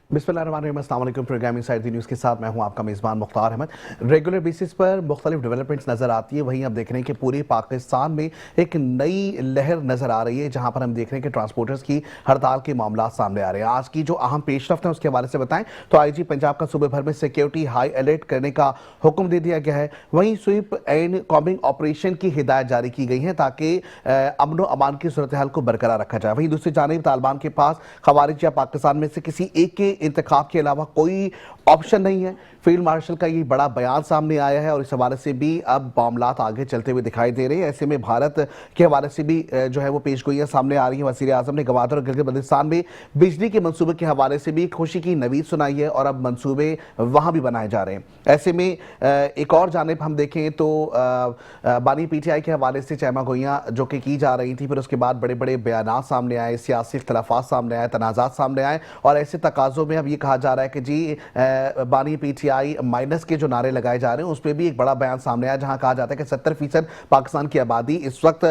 बिस्मिल्लाहिर्रहमानिर्रहीम। Programme inside the news के साथ मैं हूं आपका मेज़बान मुख्तार अहमद। रेगुलर बेसिस पर मुख्तलिफ डेवलपमेंट्स नज़र आती है, वहीं अब देख रहे हैं कि पूरे पाकिस्तान में एक नई लहर नज़र आ रही है, जहां पर हम देख रहे हैं कि ट्रांसपोर्टर्स की हड़ताल के मामला सामने आ रहे हैं। आज की जो अहम पेशरफ्त है उसके हवाले से बताएं तो IG पंजाब का सूबे भर में सिक्योरिटी हाई अलर्ट करने का हुक्म दे दिया गया है। वहीं स्वीप एंड कॉम्बिंग ऑपरेशन की हिदायत जारी की गई है ताकि अमन अमान की सूरत हाल को बरकरार रखा जाए। वहीं दूसरी जानिब तालिबान के पास खवारिज या पाकिस्तान में से किसी एक के इंतखाब के अलावा कोई ऑप्शन नहीं है। फील्ड मार्शल का ये बड़ा बयान सामने आया है और इस हवाले से भी अब मामलात आगे चलते हुए दिखाई दे रहे हैं। ऐसे में भारत के हवाले से भी जो है वो पेशगोइयां सामने आ रही हैं। वज़ीर आज़म ने गवादर और गिलगित बल्तिस्तान में बिजली के मंसूबे के हवाले से भी खुशी की नवीद सुनाई है और अब मंसूबे वहां भी बनाए जा रहे हैं। ऐसे में एक और जानिब हम देखें तो बानी PTI के हवाले से चहमा गोइयां जो कि की जा रही थी, फिर उसके बाद बड़े बड़े बयान सामने आए, सियासी इख्तलाफात सामने आए, तनाज़ात सामने आए और ऐसे तकाज़ों में अब ये कहा जा रहा है कि जी बानी PTI माइनस के जो नारे लगाए जा रहे हैं उस पर भी एक बड़ा बयान सामने आया, जहां कहा जाता है कि 70% पाकिस्तान की आबादी इस वक्त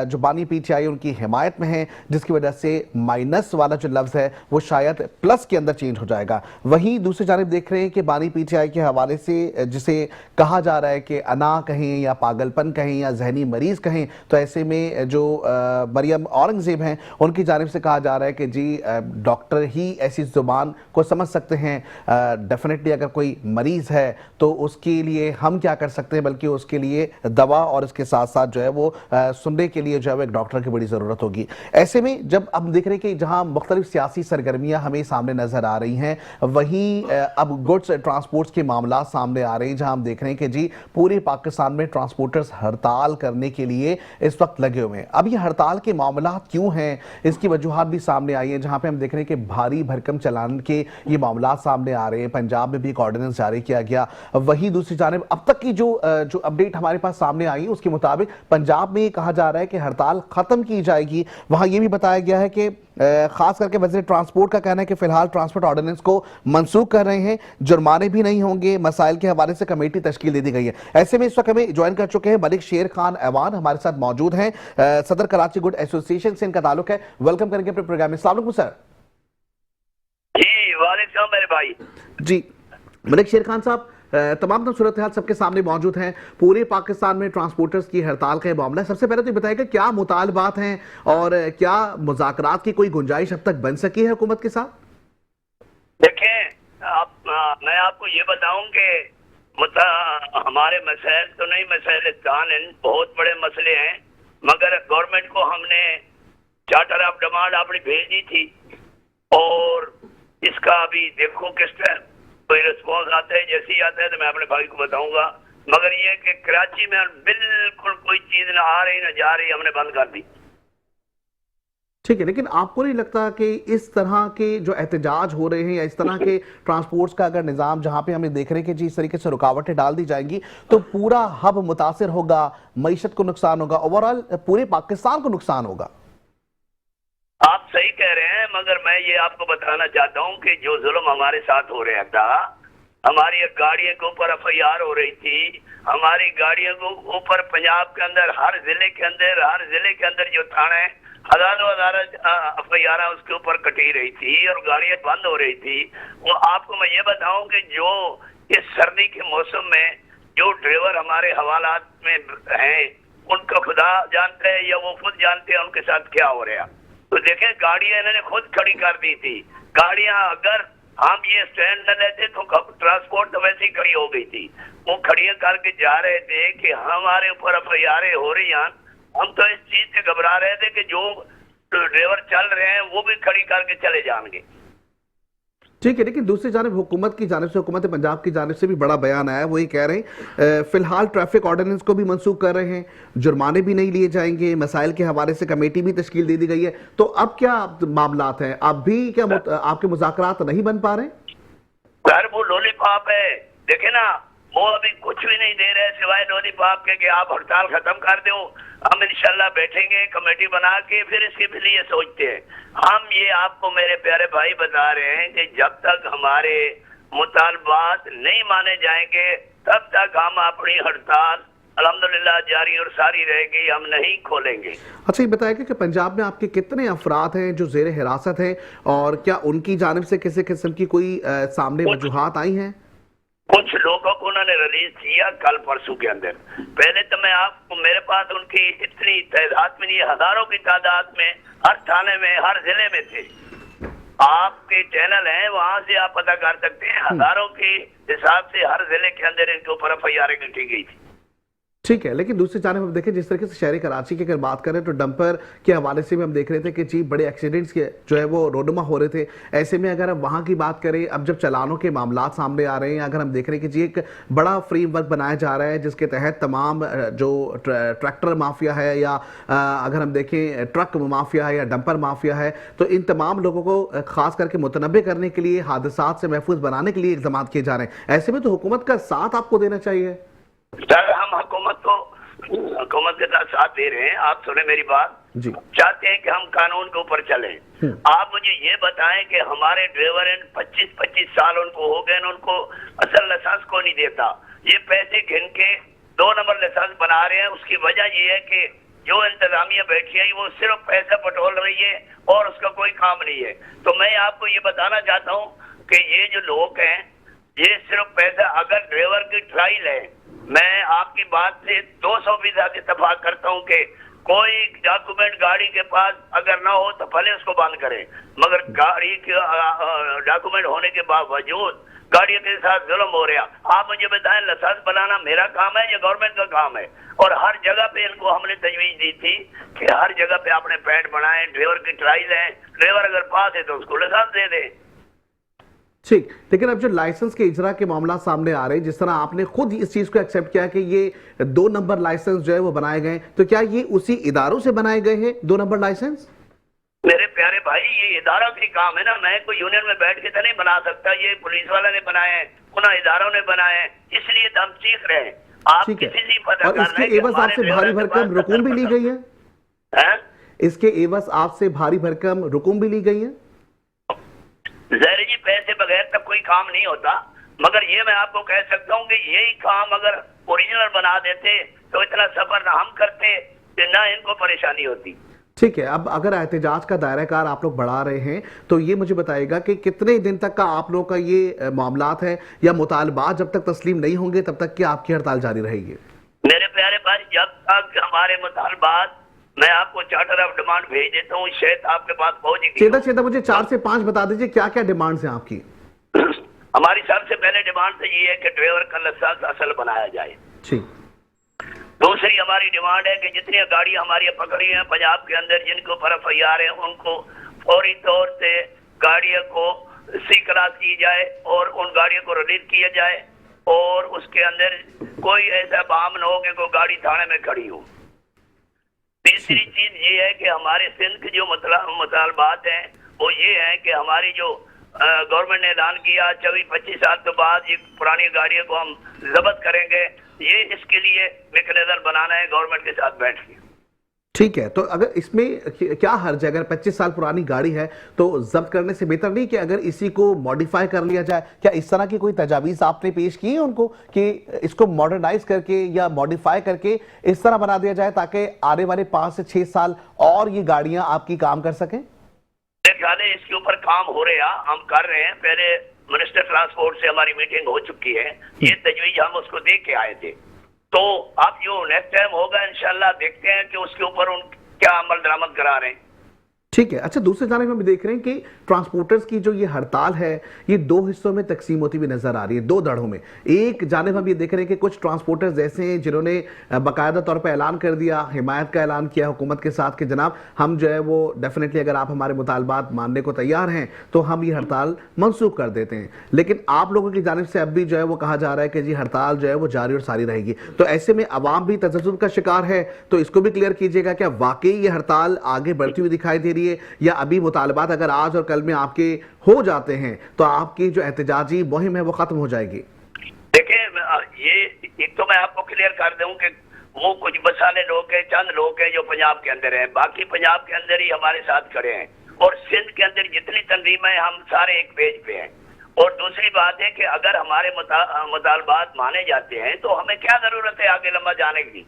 जो बानी PTI उनकी हिमायत में है, जिसकी वजह से माइनस वाला जो लफ्ज है वो शायद प्लस के अंदर चेंज हो जाएगा। वहीं दूसरी जानिब देख रहे हैं कि बानी PTI के हवाले से जिसे कहा जा रहा है कि अना कहें या पागलपन कहें या जहनी मरीज कहें, तो ऐसे में जो मरियम औरंगजेब हैं उनकी जानिब से कहा जा रहा है कि जी डॉक्टर ही ऐसी जुबान को समझ सकते हैं। डेफिनेटली अगर कोई मरीज है तो उसके लिए हम क्या कर सकते हैं, बल्कि उसके लिए दवा और इसके साथ साथ जो है वो सुनने के लिए जो है वो एक डॉक्टर की बड़ी ज़रूरत होगी। ऐसे में जब हम देख रहे हैं कि जहां मुख्तलिफ सियासी सरगर्मियां हमें सामने नजर आ रही हैं, वहीं अब गुड्स ट्रांसपोर्ट्स के मामला सामने आ रहे हैं, जहां हम देख रहे हैं कि जी पूरे पाकिस्तान में ट्रांसपोर्टर्स हड़ताल करने के लिए इस वक्त लगे हुए हैं। अब ये हड़ताल के मामला क्यों हैं, इसकी वजूहात भी सामने आई है, जहां पे हम देख रहे हैं कि भारी भरकम चलान के ये मामला सामने आ रहे हैं। पंजाब में भी एक ऑर्डिनेंस जारी किया गया। वहीं दूसरी जानिब अब तक की जो अपडेट हमारे पास सामने आई है उसके मुताबिक पंजाब में कहा जा रहा है कि हड़ताल खत्म की जाएगी। वहां यह भी बताया गया है कि खास करके वज़ीर ट्रांसपोर्ट का कहना है कि फिलहाल ट्रांसपोर्ट ऑर्डिनेंस को मनसूख कर रहे हैं, जुर्माने भी नहीं होंगे, मसाइल के हवाले से कमेटी तश्कील दे दी गई है। ऐसे में इस वक्त हमें ज्वाइन कर चुके हैं मलिक शेर खान ऐवान, हमारे साथ मौजूद हैं, सदर कराची गुड एसोसिएशन से इनका ताल्लुक है। वेलकम करेंगे अपने प्रोग्राम में। अस्सलाम वालेकुम सर। जी वालेकुम मेरे भाई। जी मलिक शेर खान साहब, तमाम सूरत हाल सबके सामने मौजूद हैं। पूरे पाकिस्तान में ट्रांसपोर्टर्स की हड़ताल का मामला है। सबसे पहले तो बताइएगा क्या मुतालबात हैं और क्या मुज़ाकरात की कोई गुंजाइश अब तक बन सकी है हुकूमत के साथ? देखें मैं आपको ये बताऊं कि हमारे मसैल तो नहीं, मसैल बहुत बड़े मसले हैं, मगर गवर्नमेंट को हमने चार्टर ऑफ डिमांड अपनी भेज दी थी और इसका अभी देखो किस तरह कोई रिस्पॉन्स आता है। जैसे ही आता है तो मैं अपने भाई को बताऊंगा, मगर ये कि कराची में बिल्कुल कोई चीज ना आ रही ना जा रही, हमने बंद कर दी। ठीक है, लेकिन आपको नहीं लगता कि इस तरह के जो एहतजाज हो रहे हैं या इस तरह के ट्रांसपोर्ट्स का अगर निज़ाम जहां पे हमें देख रहे हैं कि जी इस तरीके से रुकावटें डाल दी जाएंगी तो पूरा हब मुतासिर होगा, मईशत को नुकसान होगा, ओवरऑल पूरे पाकिस्तान को नुकसान होगा? आप सही कह रहे हैं, मगर मैं ये आपको बताना चाहता हूँ कि जो जुल्म हमारे साथ हो रहा था, हमारी गाड़ियों के ऊपर FIR हो रही थी, हमारी गाड़ियों के ऊपर पंजाब के अंदर हर जिले के अंदर जो थाने हजारों FIR उसके ऊपर कटी रही थी और गाड़ियां बंद हो रही थी। वो आपको मैं ये बताऊं कि जो इस सर्दी के मौसम में जो ड्राइवर हमारे हवालात में हैं उनका खुदा जानते हैं या वो खुद जानते हैं उनके साथ क्या हो रहा। तो देखें गाड़ियां इन्होंने खुद खड़ी कर दी थी। गाड़ियां अगर हम ये स्टैंड न लेते तो ट्रांसपोर्ट तो वैसे ही खड़ी हो गई थी। वो खड़ियां करके जा रहे थे कि हमारे ऊपर FIR हो रही हैं। हम तो इस चीज से घबरा रहे थे कि जो ड्राइवर चल रहे हैं वो भी खड़ी करके चले जाएंगे। ठीक है, लेकिन दूसरी जानिब हुकूमत की जानिब से, हुकूमत पंजाब की जानिब से भी बड़ा बयान आया। वो ये कह रहे हैं फिलहाल ट्रैफिक ऑर्डिनेंस को भी मनसूख कर रहे हैं, जुर्माने भी नहीं लिए जाएंगे, मसाइल के हवाले से कमेटी भी तश्कील दे दी गई है। तो अब क्या मामलात हैं? अब भी क्या आपके मुज़ाकरात नहीं बन पा रहे? सर वो लॉलीपॉप है, देखे ना, वो अभी कुछ भी नहीं दे रहे सिवाय लॉलीपॉप के कि आप हड़ताल खत्म कर दो, हम इंशाल्लाह बैठेंगे कमेटी बना के फिर इसके लिए सोचते हैं। हम ये आपको मेरे प्यारे भाई बता रहे हैं कि जब तक हमारे मुतालबात नहीं माने जाएंगे तब तक हम अपनी हड़ताल अल्हम्दुलिल्लाह जारी और सारी रहेगी, हम नहीं खोलेंगे। अच्छा, ये बताएगा कि पंजाब में आपके कितने अफराद हैं जो जेर हिरासत हैं और क्या उनकी जानिब से किसी किस्म की कोई सामने वजूहात आई हैं? कुछ लोगों को उन्होंने रिलीज किया कल परसों के अंदर। पहले तो मैं आपको, मेरे पास उनकी इतनी तादाद में नहीं, हजारों की तादाद में हर थाने में, हर जिले में थे। आपके चैनल हैं, वहां से आप पता कर सकते हैं, हजारों के हिसाब से हर जिले के अंदर इनके ऊपर FIR की गई थी। ठीक है, लेकिन दूसरी जानिब हम देखें जिस तरीके से शहर कराची की अगर बात करें तो डंपर के हवाले से भी हम देख रहे थे कि जी बड़े एक्सीडेंट्स के जो है वो रोडमा हो रहे थे। ऐसे में अगर हम वहाँ की बात करें, अब जब चालानों के मामला सामने आ रहे हैं, अगर हम देख रहे हैं कि जी एक बड़ा फ्रेमवर्क बनाया जा रहा है जिसके तहत तमाम जो ट्रैक्टर माफिया है या अगर हम देखें ट्रक माफिया है या डंपर माफिया है, तो इन तमाम लोगों को खास करके मुतनब्बे करने के लिए, हादसात से महफूज बनाने के लिए इक़दाम किए जा रहे हैं। ऐसे में तो हुकूमत का साथ आपको देना चाहिए। सर, हम हुकूमत के साथ दे रहे हैं। आप सुने मेरी बात जी। चाहते हैं कि हम कानून के ऊपर चलें। आप मुझे ये बताएं कि हमारे ड्राइवर 25-25 साल उनको हो गए, उनको असल लाइसेंस को नहीं देता, ये पैसे गिन के 2 नंबर लाइसेंस बना रहे हैं। उसकी वजह ये है कि जो इंतजामिया बैठी है वो सिर्फ पैसा पटोल रही है और उसका कोई काम नहीं है। तो मैं आपको ये बताना चाहता हूँ कि ये जो लोग हैं ये सिर्फ पैसा, अगर ड्राइवर की ट्रायल है, मैं आपकी बात से 200% इत्तेफाक करता हूं कि कोई डॉक्यूमेंट गाड़ी के पास अगर ना हो तो भले उसको बंद करें, मगर गाड़ी के डॉक्यूमेंट होने के बावजूद गाड़ियों के साथ जुल्म हो रहा। आप मुझे बताएं, लाइसेंस बनाना मेरा काम है या गवर्नमेंट का काम है? और हर जगह पे इनको हमने तजवीज दी थी कि हर जगह पे अपने पैड बनाएं, ड्राइवर की ट्रायल है, ड्राइवर अगर पास है तो उसको लाइसेंस दे दें। ठीक, लेकिन अब जो लाइसेंस के इजरा के मामला सामने आ रहे हैं, जिस तरह आपने खुद इस चीज को एक्सेप्ट किया कि ये 2 नंबर लाइसेंस जो है वो बनाए गए, तो क्या ये उसी इदारों से बनाए गए हैं 2 नंबर लाइसेंस? मेरे प्यारे भाई, ये इदारा का काम है ना, मैं कोई यूनियन में बैठ के तो नहीं बना सकता। ये पुलिस वाले ने बनाए हैं, उन इदारों ने बनाए हैं, इसलिए तो हम सीख रहे हैं। आप किसी से पता और इसके एवज आपसे भारी भरकम रकूम भी ली गई है? इसके एवज आपसे भारी भरकम रकूम भी ली गई है? जहरी जी, पैसे बगैर तब कोई काम नहीं होता, मगर ये मैं आपको कह सकता हूँ कि यही काम अगर ओरिजिनल बना देते तो इतना सफर ना हम करते, ना इनको परेशानी होती। ठीक है, अब अगर एहतजाज का दायरा कार आप लोग बढ़ा रहे हैं तो ये मुझे बताइएगा कि कितने दिन तक का आप लोग का ये मामलात है या मुतालबात जब तक तस्लीम नहीं होंगे तब तक की आपकी हड़ताल जारी रहेगी? मेरे प्यारे भाई, जब तक हमारे मुतालबात, मैं आपको चार्टर ऑफ डिमांड भेज देता हूँ, शायद आपके पास पहुंचेगी। सीधा मुझे 4 से 5 बता दीजिए, क्या क्या डिमांड्स हैं आपकी? हमारी सबसे पहले डिमांड तो ये है कि ड्राइवर का लाइसेंस असल बनाया जाए। ठीक। दूसरी हमारी डिमांड है कि जितनी गाड़ियां हमारी पकड़ी हैं पंजाब के अंदर जिनको पर FIR है, उनको फौरी तौर से गाड़ियों को C क्लास की जाए और उन गाड़ियों को रिलीज किया जाए, और उसके अंदर कोई ऐसा बाम न हो कि कोई गाड़ी थाने में खड़ी हो। तीसरी चीज ये है कि हमारे सिंध के जो मुतालबात हैं वो ये है कि हमारी जो गवर्नमेंट ने ऐलान किया 24-25 साल के बाद ये पुरानी गाड़ियों को हम जब्त करेंगे, ये इसके लिए मैकेनिज्म बनाना है गवर्नमेंट के साथ बैठ के। ठीक है, तो अगर इसमें क्या हर्ज है, अगर 25 साल पुरानी गाड़ी है तो जब्त करने से बेहतर नहीं कि अगर इसी को मॉडिफाई कर लिया जाए? क्या इस तरह की कोई तजावीज आपने पेश की है उनको कि इसको मॉडर्नाइज करके या मॉडिफाई करके इस तरह बना दिया जाए ताकि आने वाले 5 से 6 साल और ये गाड़ियां आपकी काम कर सकें? इसके ऊपर काम हो रहा, हम कर रहे हैं। पहले मिनिस्टर ट्रांसपोर्ट से हमारी मीटिंग हो चुकी है, ये तजवीज हम उसको दे के आए थे। तो अब जो नेक्स्ट टाइम होगा इंशाल्लाह देखते हैं कि उसके ऊपर उन क्या अमल दरामद करा रहे हैं। ठीक है। अच्छा, दूसरे जाने में हम देख रहे हैं कि ट्रांसपोर्टर्स की जो ये हड़ताल है ये 2 हिस्सों में तकसीम होती हुई नजर आ रही है, 2 धड़ों में। एक जानिब हम ये देख रहे हैं कि कुछ ट्रांसपोर्टर्स ऐसे हैं जिन्होंने बाकायदा तौर पर ऐलान कर दिया, हिमायत का ऐलान किया हुकूमत के साथ कि जनाब हम जो है वो डेफिनेटली अगर आप हमारे मुतालबात मानने को तैयार हैं तो हम ये हड़ताल मनसूख कर देते हैं। लेकिन आप लोगों की जानिब से अब भी जो है वो कहा जा रहा है कि जी हड़ताल जो है वो जारी और सारी रहेगी। तो ऐसे में अवाम भी तजज्जुब का शिकार है, तो इसको भी क्लियर कीजिएगा, क्या वाकई ये हड़ताल आगे बढ़ती हुई दिखाई दे रही है या अभी मुतालबात अगर आज और कल में आपके हो जाते हैं तो आपकी जो एहतजाजी मुहिम है वो खत्म हो जाएगी? देखिए, ये एक तो मैं आपको क्लियर कर दूं कि वो कुछ बसाले लोग हैं, चंद लोग हैं जो पंजाब के अंदर हैं, बाकी पंजाब के अंदर ही हमारे साथ खड़े हैं। और सिंध के अंदर जितनी तंजीमें हैं हम सारे एक पेज पे हैं, और दूसरी बात है कि अगर हमारे मुतालबात माने जाते हैं तो हमें क्या जरूरत है आगे लंबा जाने की।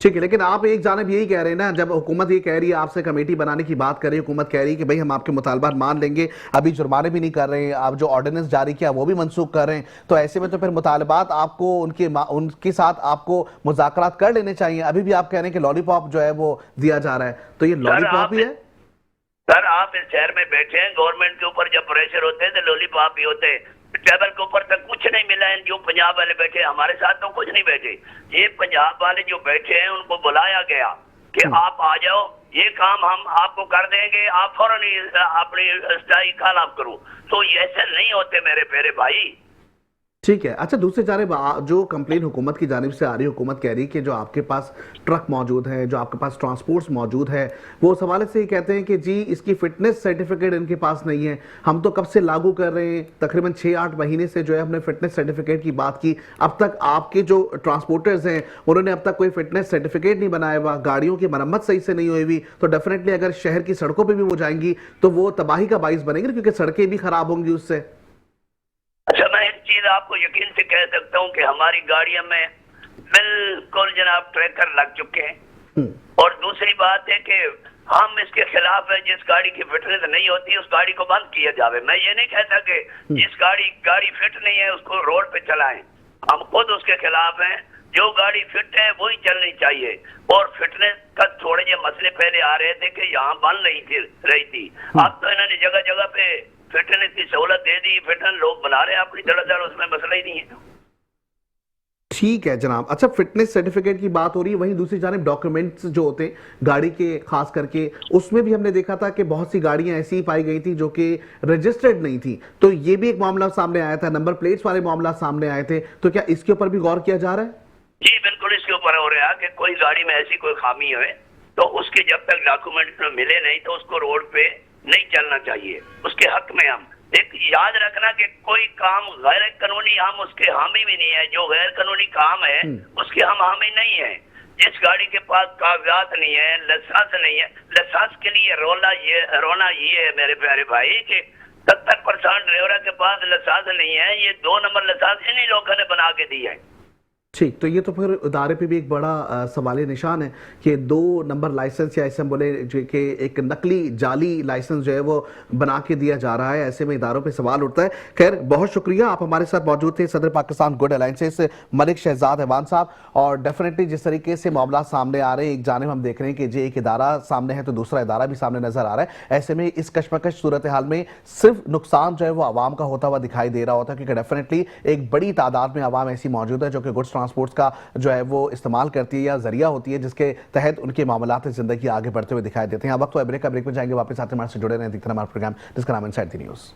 ठीक है, लेकिन आप एक जानब यही कह रहे हैं ना, जब हुकूमत ये कह रही है, आपसे कमेटी बनाने की बात कर रही है, हुकूमत कह रही है कि भाई हम आपके मुतालबात मान लेंगे, अभी जुर्माने भी नहीं कर रहे हैं, आप जो ऑर्डिनेंस जारी किया वो भी मनसूख कर रहे हैं, तो ऐसे में तो फिर मुतालबात आपको उनके साथ आपको मुज़ाकरात कर लेने चाहिए। अभी भी आप कह रहे हैं कि लॉलीपॉप जो है वो दिया जा रहा है, तो ये लॉलीपॉप ही है? सर आप इस शहर में बैठे हैं, गवर्नमेंट के ऊपर जब प्रेशर होते हैं तो लॉलीपॉप ही होते हैं। टेबल के ऊपर तक कुछ नहीं मिला है। जो पंजाब वाले बैठे हमारे साथ तो कुछ नहीं बैठे, ये पंजाब वाले जो बैठे हैं उनको बुलाया गया कि आप आ जाओ, ये काम हम आपको कर देंगे, आप फौरन अपनी स्थायी खालाफ करो। तो ये ऐसे नहीं होते मेरे प्यारे भाई। ठीक है। अच्छा, दूसरी जानिब जो कंप्लेन हुकूमत की जानिब से आ रही है, हुकूमत कह रही है कि जो आपके पास ट्रक मौजूद है, जो आपके पास ट्रांसपोर्ट्स मौजूद है, वो उस हवाले से ये कहते हैं कि जी इसकी फिटनेस सर्टिफिकेट इनके पास नहीं है। हम तो कब से लागू कर रहे हैं, तकरीबन 6-8 महीने से जो है हमने फिटनेस सर्टिफिकेट की बात की, अब तक आपके जो ट्रांसपोर्टर्स हैं उन्होंने अब तक कोई फिटनेस सर्टिफिकेट नहीं बनाया हुआ, गाड़ियों की मरम्मत सही से नहीं हुई हुई, तो डेफिनेटली अगर शहर की सड़कों पर भी वो जाएंगी तो वो तबाही का बाइस बनेंगे, क्योंकि सड़कें भी खराब होंगी उससे। अच्छा, मैं एक चीज आपको यकीन से कह सकता हूँ कि हमारी गाड़ियों में बिल्कुल जनाब ट्रैकर लग चुके हैं। और दूसरी बात है कि हम इसके खिलाफ है, जिस गाड़ी की फिटनेस नहीं होती उस गाड़ी को बंद किया जावे। मैं ये नहीं कहता कि जिस गाड़ी फिट नहीं है उसको रोड पे चलाएं, हम खुद उसके खिलाफ हैं। जो गाड़ी फिट है वही चलनी चाहिए। और फिटनेस का थोड़े जो मसले पहले आ रहे थे कि यहाँ बन रही थी, अब तो इन्होंने जगह जगह पे फिटनेस की सहूलत दे दी, फिटनेस लोग बना रहे हैं अपनी धड़ाधड़, उसमें मसला ही नहीं है। ठीक है जनाब। अच्छा, फिटनेस सर्टिफिकेट की बात हो रही है, वहीं दूसरी जानिब डॉक्यूमेंट्स जो होते हैं गाड़ी के खास करके, उसमें भी हमने देखा था कि बहुत सी गाड़ियां ऐसी पाई गई थी जो कि रजिस्टर्ड नहीं थी, तो ये भी एक मामला सामने आया था, नंबर प्लेट्स वाले मामला सामने आए थे, तो क्या इसके ऊपर भी गौर किया जा रहा है? जी बिल्कुल, इसके ऊपर हो रहा है कि कोई गाड़ी में ऐसी कोई खामी है तो उसके जब तक डॉक्यूमेंट मिले नहीं तो उसको रोड पे नहीं चलना चाहिए, उसके हक में हम एक याद रखना कि कोई काम गैर कानूनी हम उसके हामी भी नहीं है। जो गैर कानूनी काम है उसके हम हामी नहीं है। जिस गाड़ी के पास कागजात नहीं है, लाइसेंस नहीं है, लाइसेंस के लिए रोना ये है मेरे प्यारे भाई कि 70% ड्राइवर के पास लाइसेंस नहीं है। ये 2 नंबर लाइसेंस इन्हीं लोगों ने बना के दी है। ठीक, तो ये तो फिर इदारे पे भी एक बड़ा सवालिया निशान है कि 2 नंबर लाइसेंस, या ऐसे हम बोले जो कि एक नकली जाली लाइसेंस जो है वो बना के दिया जा रहा है। ऐसे में इदारों पे सवाल उठता है। खैर, बहुत शुक्रिया, आप हमारे साथ मौजूद थे सदर पाकिस्तान गुड अलायंसेस मलिक शहजाद ऐवान साहब। और डेफिनेटली जिस तरीके से मामला सामने आ रहे हैं, एक जानिब हम देख रहे हैं कि जो एक इदारा सामने है तो दूसरा इदारा भी सामने नजर आ रहा है। ऐसे में इस कशमकश सूरत हाल में सिर्फ नुकसान जो है वो आवाम का होता हुआ दिखाई दे रहा होता है, क्योंकि डेफिनेटली एक बड़ी तादाद में आवाम ऐसी मौजूद है जो कि गुड्स ट्रांसपोर्ट्स का जो है वो इस्तेमाल करती है या जरिया होती है, जिसके तहत उनके मामलात जिंदगी आगे बढ़ते हुए दिखाई देते हैं। अब वक्त ब्रेक में जाएंगे, वापस आते हमारे से जुड़े रहें, देखते हैं हमारा प्रोग्राम जिसका नाम inside the news.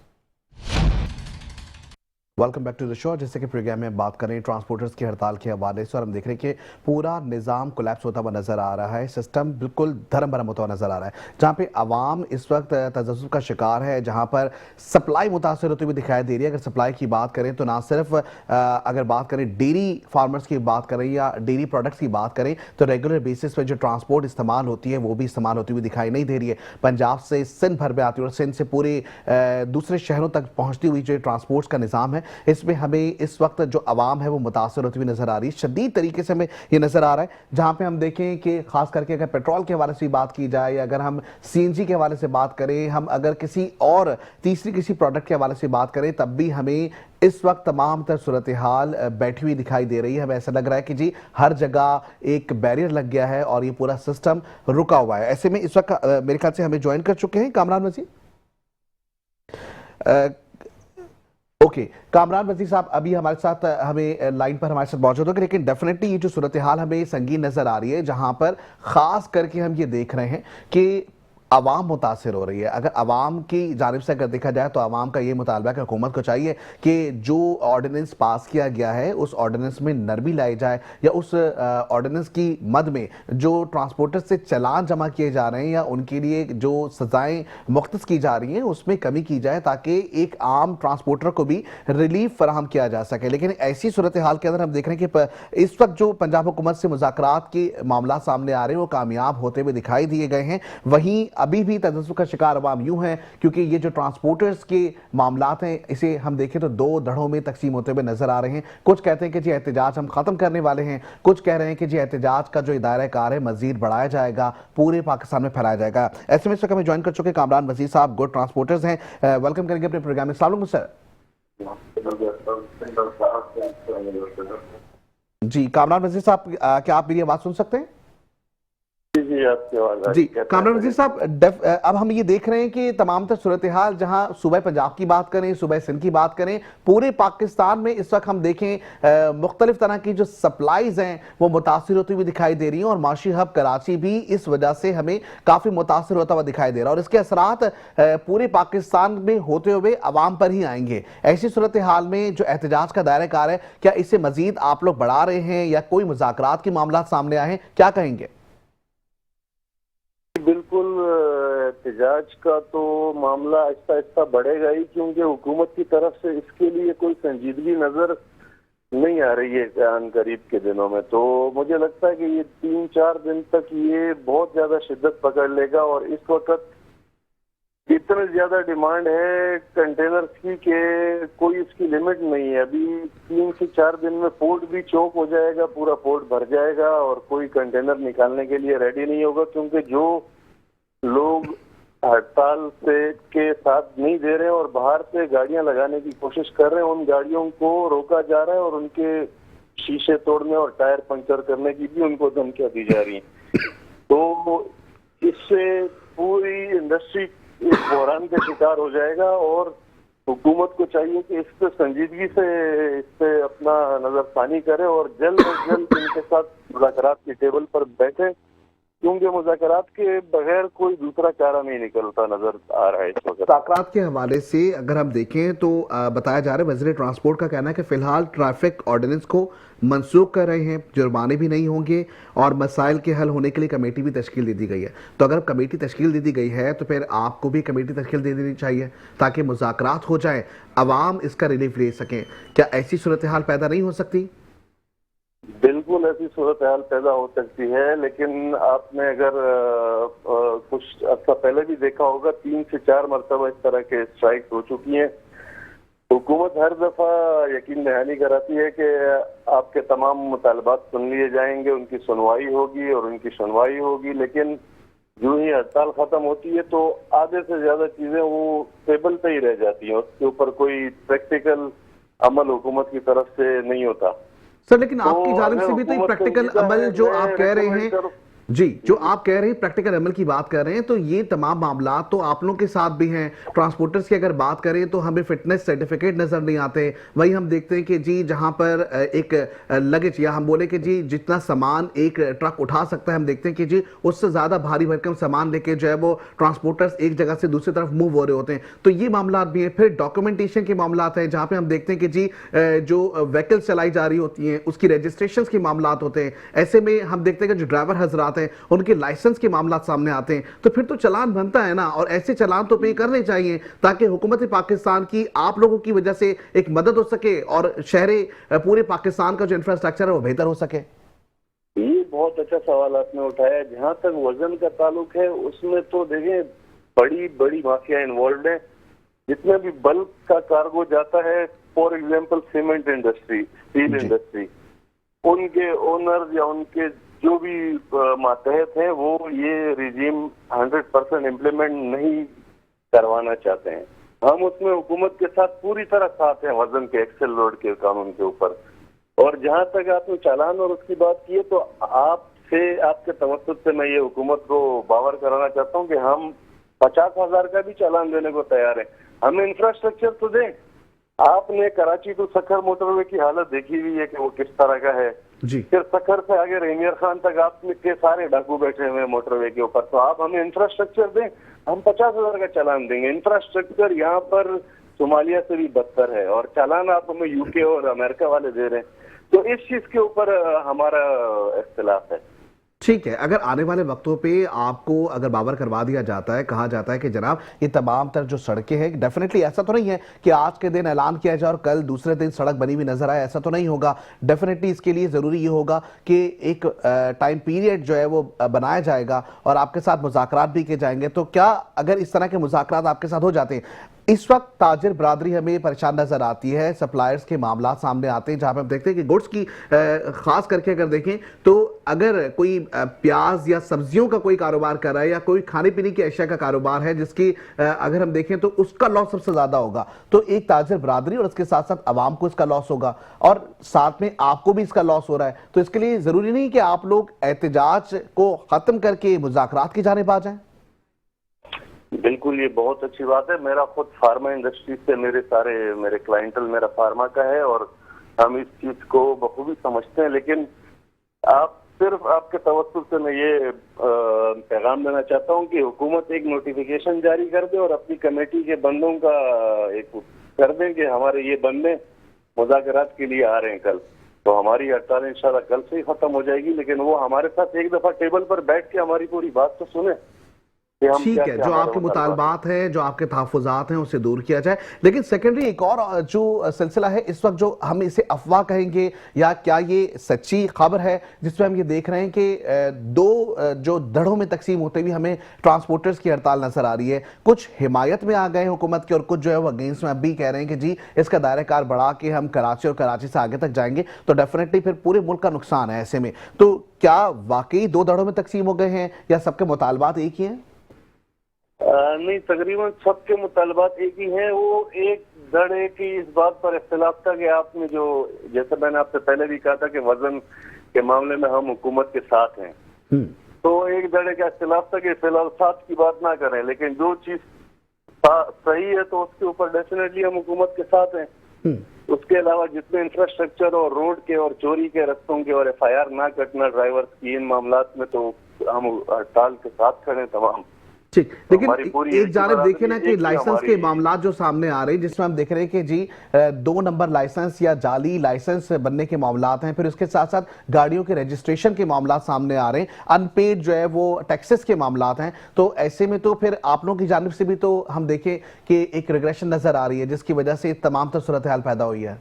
Welcome back to the show. जैसे कि प्रोग्राम में बात करें ट्रांसपोर्टर्स की हड़ताल के हवाले से, और हम देख रहे हैं कि पूरा निज़ाम कोलैप्स होता हुआ नज़र आ रहा है, सिस्टम बिल्कुल धर्म भरम होता हुआ नज़र आ रहा है, जहाँ पे आवाम इस वक्त तजस्सुस का शिकार है, जहाँ पर सप्लाई मुतासर होती हुई दिखाई दे रही है। अगर सप्लाई की बात करें तो ना सिर्फ अगर बात करें डेयरी फार्मर्स की बात करें या डेयरी प्रोडक्ट्स की बात करें, तो रेगुलर बेसिस पर जो ट्रांसपोर्ट इस्तेमाल होती है वो भी इस्तेमाल होती हुई दिखाई नहीं दे रही है। पंजाब से सिंध भर में आती है और सिंध से पूरे दूसरे शहरों तक पहुँचती हुई जो ट्रांसपोर्ट का निज़ाम है, इसमें हमें इस वक्त जो आवाम है वो मुतासर होती हुई नजर आ रही है, शदीद तरीके से हमें ये नजर आ रहा है। जहां पे हम देखें कि खास करके अगर पेट्रोल के हवाले से बात की जाए, या अगर हम सीएनजी के हवाले से बात करें, हम अगर किसी और तीसरी किसी प्रोडक्ट के हवाले से बात करें, तब भी हमें इस वक्त तमाम तर सूरत हाल बैठी हुई दिखाई दे रही है। हमें ऐसा लग रहा है कि जी हर जगह एक बैरियर लग गया है और ये पूरा सिस्टम रुका हुआ है। ऐसे में इस वक्त मेरे ख्याल से हमें ज्वाइन कर चुके हैं कामरान वजीर। ओके, कामरान वजीर साहब अभी हमारे साथ हमें लाइन पर हमारे साथ मौजूद होंगे, लेकिन डेफिनेटली ये जो सूरत हाल हमें संगीन नजर आ रही है, जहां पर खास करके हम ये देख रहे हैं कि आवाम मुतासर हो रही है। अगर आवाम की जानिब से अगर देखा जाए तो आवाम का ये मुतालबा है कि हुकूमत को चाहिए कि जो ऑर्डिनेंस पास किया गया है उस ऑर्डिनेंस में नरमी लाई जाए, या उस ऑर्डिनेंस की मद में जो ट्रांसपोर्टर से चलान जमा किए जा रहे हैं या उनके लिए जो सजाएं मुख्तस की जा रही हैं उसमें कमी की जाए, ताकि एक आम ट्रांसपोर्टर को भी रिलीफ फराहम किया जा सके। लेकिन ऐसी सूरत हाल के अंदर हम देख रहे हैं कि इस वक्त जो पंजाब हुकूमत से मुज़ाकरात के मामला सामने आ रहे हैं वो कामयाब होते हुए दिखाई दिए गए हैं। वहीं अभी भी तजस्सुस का शिकार अवाम यूं है क्योंकि ये जो ट्रांसपोर्टर्स के मामलात हैं इसे हम देखें तो दो धड़ों में तकसीम होते हुए नजर आ रहे हैं। कुछ कहते हैं कि जी एहतजाज हम खत्म करने वाले हैं, कुछ कह रहे हैं कि जी एहतजाज का जो दायरा कार है मजीद बढ़ाया जाएगा, पूरे पाकिस्तान में फैलाया जाएगा। ऐसे में इस वक्त हमें ज्वाइन कर चुके कामरान वजीर साहब, गुड ट्रांसपोर्टर्स हैं, वेलकम करेंगे अपने प्रोग्राम में। अस्सलाम वालेकुम सर। जी कामरान वजीर साहब, क्या आप मेरी आवाज सुन सकते हैं? जी आपकी आवाज जी कामरान वजीर साहब, अब हम ये देख रहे हैं कि तमाम तर सूरत हाल, जहां सुबह पंजाब की बात करें, सुबह सिंध की बात करें, पूरे पाकिस्तान में इस वक्त हम देखें मुख्तलिफ तरह की जो सप्लाईज हैं वो मुतासिर होती हुई दिखाई दे रही हैं और माशी हब कराची भी इस वजह से हमें काफी मुतासिर होता हुआ दिखाई दे रहा है और इसके असरात पूरे पाकिस्तान में होते हुए अवाम पर ही आएंगे। ऐसी सूरत हाल में जो एहतजाज का दायरा कार है, क्या इसे मजीद आप लोग बढ़ा रहे हैं या कोई मुज़ाकरात के मामला सामने आए हैं, क्या कहेंगे? बिल्कुल, एहतजाज का तो मामला आहिस्ता आहिस्ता बढ़ेगा ही, क्योंकि हुकूमत की तरफ से इसके लिए कोई संजीदगी नजर नहीं आ रही है आन करीब के दिनों में। तो मुझे लगता है कि ये 3-4 दिन तक ये बहुत ज्यादा शिद्दत पकड़ लेगा और इस वक्त इतनी ज्यादा डिमांड है कंटेनर्स की कि कोई इसकी लिमिट नहीं है। अभी 3 से 4 दिन में पोर्ट भी चौक हो जाएगा, पूरा पोर्ट भर जाएगा और कोई कंटेनर निकालने के लिए रेडी नहीं होगा, क्योंकि जो लोग हड़ताल से के साथ नहीं दे रहे हैं और बाहर से गाड़ियां लगाने की कोशिश कर रहे हैं, उन गाड़ियों को रोका जा रहा है और उनके शीशे तोड़ने और टायर पंक्चर करने की भी उनको धमकियां दी जा रही हैं। तो इससे पूरी इंडस्ट्री एक बहरान का शिकार हो जाएगा और हुकूमत को चाहिए कि इस पर संजीदगी से इस पे अपना नजरसानी करे और जल्द अज जल्द इनके साथ मुज़ाकरात की टेबल पर बैठे, क्योंकि मुज़ाकरात के बगैर कोई दूसरा चारा नहीं निकलता नजर आ रहा है इस वक्त। मुज़ाकरात के हवाले से अगर हम देखें तो बताया जा रहा है, वज़ीर ट्रांसपोर्ट का कहना है कि फिलहाल ट्रैफिक ऑर्डिनेंस को मनसूख कर रहे हैं, जुर्माने भी नहीं होंगे और मसाइल के हल होने के लिए कमेटी भी तश्कील दे दी गई है। तो अगर कमेटी तश्कील दे दी गई है तो फिर आपको भी कमेटी तश्कील दे देनी चाहिए ताकि मुज़ाकरात हो जाए, अवाम इसका रिलीफ ले सकें। क्या ऐसी सूरत हाल पैदा नहीं हो सकती? बिल्कुल ऐसी सूरत हाल पैदा हो सकती है, लेकिन आपने अगर कुछ अर्सा पहले भी देखा होगा 3 से 4 मरतबा इस तरह के स्ट्राइक हो चुकी हैं। हुकूमत हर दफा यकीन दहानी कराती है कि आपके तमाम मुतालबात सुन लिए जाएंगे, उनकी सुनवाई होगी और उनकी सुनवाई होगी, लेकिन जो ही हड़ताल खत्म होती है तो आधे से ज्यादा चीजें वो टेबल पे ही रह जाती हैं, उसके ऊपर कोई प्रैक्टिकल अमल हुकूमत की तरफ से नहीं होता। सर लेकिन आपकी जानिब से भी तो प्रैक्टिकल अमल जो आप कह रहे हैं, जी जो आप कह रहे हैं प्रैक्टिकल अमल की बात कर रहे हैं, तो ये तमाम मामला तो आप लोगों के साथ भी हैं। ट्रांसपोर्टर्स की अगर बात करें तो हमें फिटनेस सर्टिफिकेट नजर नहीं आते, वही हम देखते हैं कि जी जहां पर एक लगेज या हम बोले कि जी जितना सामान एक ट्रक उठा सकता है, हम देखते हैं कि जी उससे ज्यादा भारी भरकम सामान लेके जो है वो ट्रांसपोर्टर्स एक जगह से दूसरी तरफ मूव हो रहे होते हैं। तो ये मामला भी है। फिर डॉक्यूमेंटेशन के मामला है जहां पे हम देखते हैं कि जी जो व्हीकल्स चलाई जा रही होती हैं उसकी रजिस्ट्रेशन के मामला होते हैं। ऐसे में हम देखते हैं कि जो ड्राइवर हजरात उनके लाइसेंस के मामला सामने आते हैं, तो फिर तो चलान बनता है ना, और ऐसे चलान तो पे करने चाहिए ताकि हुकूमत पाकिस्तान की आप लोगों की वजह से एक मदद हो सके और शहरे पूरे पाकिस्तान का जो इंफ्रास्ट्रक्चर है वो बेहतर हो सके। ये बहुत अच्छा सवाल आपने उठाया। जहां तक वजन का ताल्लुक है उसमें तो देखें बड़ी बड़ी माफिया इन्वॉल्व है। जितने भी बल्क का कार्गो जाता है, for example cement industry, steel industry, उनके ओनर या उनके जो भी मातहत हैं वो ये रिजीम 100% इम्प्लीमेंट नहीं करवाना चाहते हैं। हम उसमें हुकूमत के साथ पूरी तरह साथ हैं वजन के एक्सेल लोड के कानून के ऊपर। और जहां तक आपने चालान और उसकी बात की है, तो आपसे आपके तवज्जुह से मैं ये हुकूमत को बावर कराना चाहता हूँ कि हम 50,000 का भी चालान देने को तैयार है। हमें इंफ्रास्ट्रक्चर तो दें। आपने कराची टू सखर मोटरवे की हालत देखी हुई है कि वो किस तरह का है जी। फिर सखर से आगे रेमियर खान तक आपने के सारे डाकू बैठे हुए हैं मोटरवे के ऊपर। तो आप हमें इंफ्रास्ट्रक्चर दें, हम 50,000 का चालान देंगे। इंफ्रास्ट्रक्चर यहाँ पर सोमालिया से भी बदतर है और चालान आप हमें यूके और अमेरिका वाले दे रहे हैं। तो इस चीज के ऊपर हमारा इख्तिलाफ है। ठीक है, अगर आने वाले वक्तों पे आपको अगर बावर करवा दिया जाता है, कहा जाता है कि जनाब ये तमाम तर जो सड़कें हैं, डेफिनेटली ऐसा तो नहीं है कि आज के दिन ऐलान किया जाए और कल दूसरे दिन सड़क बनी हुई नजर आए, ऐसा तो नहीं होगा। डेफिनेटली इसके लिए ज़रूरी ये होगा कि एक टाइम पीरियड जो है वो बनाया जाएगा और आपके साथ मुज़ाकरात भी किए जाएंगे। तो क्या अगर इस तरह के मुज़ाकरात आपके साथ हो जाते हैं, इस वक्त ताजिर बरादरी हमें परेशान नजर आती है, सप्लायर्स के मामला सामने आते हैं जहां पे हम देखते हैं कि गुड्स की खास करके अगर देखें तो अगर कोई प्याज या सब्जियों का कोई कारोबार कर रहा है या कोई खाने पीने की अशिया का कारोबार है जिसकी अगर हम देखें तो उसका लॉस सबसे ज्यादा होगा। तो एक ताजिर बरादरी और उसके साथ साथ अवाम को इसका लॉस होगा और साथ में आपको भी इसका लॉस हो रहा है। तो इसके लिए जरूरी नहीं कि आप लोग एहतजाज को खत्म करके मुज़ाकरात की जानिब आ जाएं। बिल्कुल, ये बहुत अच्छी बात है। मेरा खुद फार्मा इंडस्ट्री से मेरे क्लाइंटल मेरा फार्मा का है और हम इस चीज को बखूबी समझते हैं। लेकिन सिर्फ आपके तवज्जुह से मैं ये पैगाम देना चाहता हूँ कि हुकूमत एक नोटिफिकेशन जारी कर दे और अपनी कमेटी के बंदों का एक कर दें कि हमारे ये बंदे मुज़ाकरात के लिए आ रहे हैं कल, तो हमारी हड़ताल इंशाल्लाह कल से ही खत्म हो जाएगी। लेकिन वो हमारे साथ एक दफा टेबल पर बैठ के हमारी पूरी बात तो सुने। ठीक है, जो आपके मुतालबात हैं, जो आपके तहफ़्फ़ुज़ात हैं, उसे दूर किया जाए। लेकिन सेकेंडरी एक और जो सिलसिला है इस वक्त, जो हम इसे अफवाह कहेंगे या क्या ये सच्ची खबर है, जिसमें हम ये देख रहे हैं कि दो जो धड़ों में तकसीम होते हुए हमें ट्रांसपोर्टर्स की हड़ताल नजर आ रही है। कुछ हिमायत में आ गए हुकूमत के और कुछ जो है वो अगेंस्ट में अब भी कह रहे हैं कि जी इसका दायरा कार बढ़ा के हम कराची और कराची से आगे तक जाएंगे तो डेफिनेटली फिर पूरे मुल्क का नुकसान है। ऐसे में तो क्या वाकई दो धड़ों में तकसीम हो गए हैं या सबके मुतालबात एक ही हैं? नहीं, तकरीबन सबके मुतालबात एक ही हैं। वो एक धड़े की इस बात पर इख्तिलाफ था कि आपने जो, जैसे मैंने आपसे पहले भी कहा था कि वजन के मामले में हम हुकूमत के साथ हैं, तो एक धड़े का इख्तिलाफ था कि फिलहाल साथ की बात ना करें, लेकिन जो चीज सही है तो उसके ऊपर डेफिनेटली हम हुकूमत के साथ हैं। उसके अलावा जितने इंफ्रास्ट्रक्चर और रोड के और चोरी के रस्तों के और FIR ना कटना ड्राइवर की, इन मामलात में तो हम हड़ताल के साथ खड़े तमाम। ठीक, लेकिन एक जानिब देखें ना कि लाइसेंस के मामला जो सामने आ रहे हैं, जिसमें हम देख रहे हैं कि जी 2 नंबर लाइसेंस या जाली लाइसेंस बनने के मामलात हैं, फिर उसके साथ साथ गाड़ियों के रजिस्ट्रेशन के मामला सामने आ रहे हैं, अनपेड जो है वो टैक्सेस के मामलात हैं। तो ऐसे में तो फिर आप लोगों की जानिब से भी तो हम देखें कि एक रिग्रेशन नजर आ रही है जिसकी वजह से तमाम तो सूरत हाल पैदा हुई है।